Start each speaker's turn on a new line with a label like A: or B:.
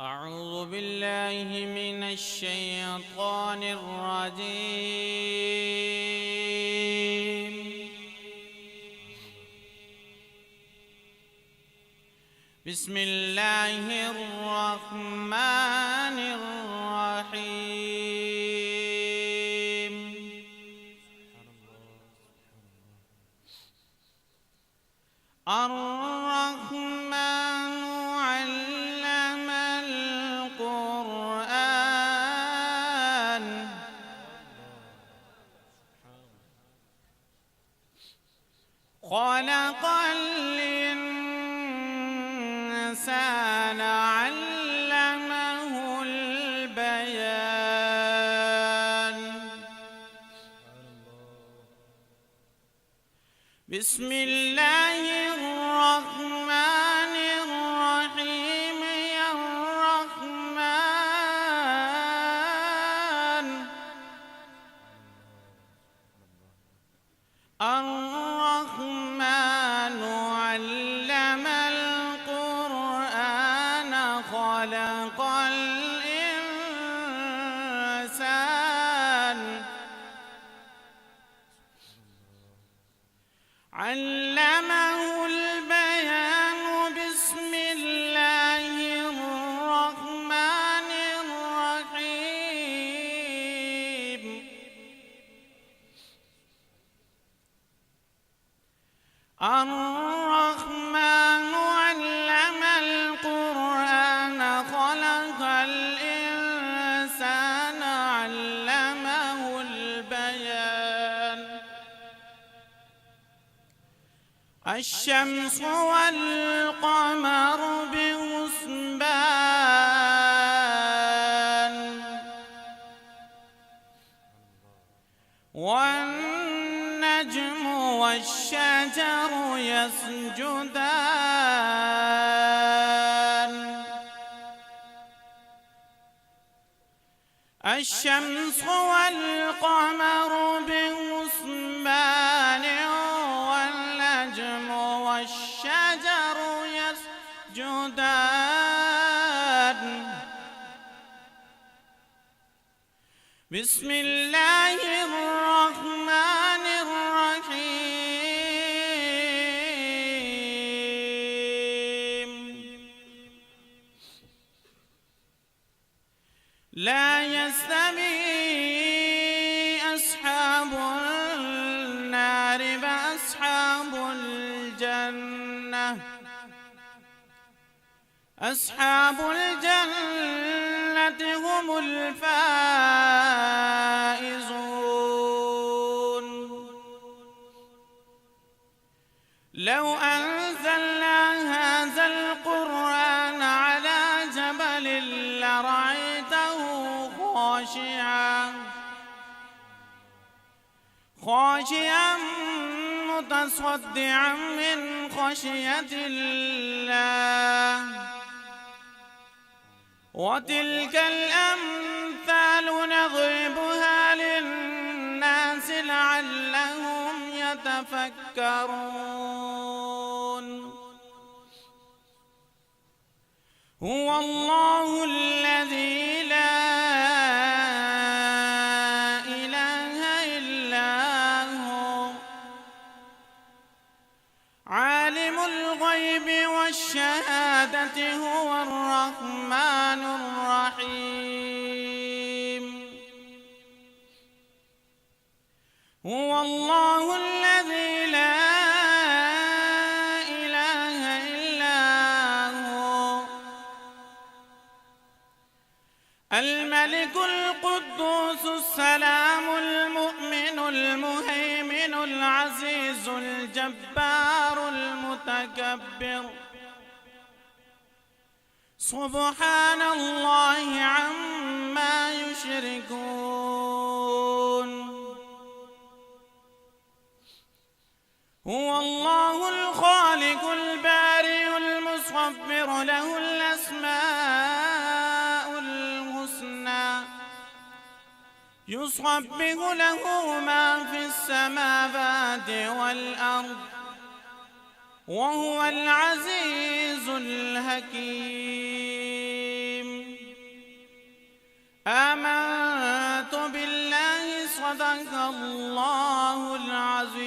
A: أعوذ بالله من الشيطان الرجيم. بسم الله الرحمن الرحيم. الرحمن علم القرآن خلق الإنسان علمه البيان. بسم الله الرحمن الرحيم. يا الرحمن الرحمن علم القرآن خلق الإنسان علمه البيان. بسم الله الرحمن الرحيم. الرحمن علم القرآن خلق الإنسان علمه البيان. الشمس والقمر بحسبان والنجم والشجر يسجدان. الشمس والقمر بحسبان والنجم والشجر يسجدان. بسم الله الرحمن الرحيم. لا يستوي أصحاب النار وأصحاب الجنة. أصحاب الجنة هم الفائزون. لو أنزلنا هذا القرآن على جبل لرأيته خاشعا متصدعا من خشية الله. وتلك الأمثال نضربها للناس لعلهم يتفكرون. هو الله الذي لا إله إلا هو عالم الغيب والشهادة هو الرحمن الرحيم. هو الله الذي لا إله إلا هو الملك القدوس السلام المؤمن المهيمن العزيز الجبار المتكبر. سبحان الله عما يشركون. هو الله الخالق البارئ المصور له الأسماء الحسنى يسبح له ما في السماوات والأرض وهو العزيز الحكيم. آمنت بالله صدق الله العظيم.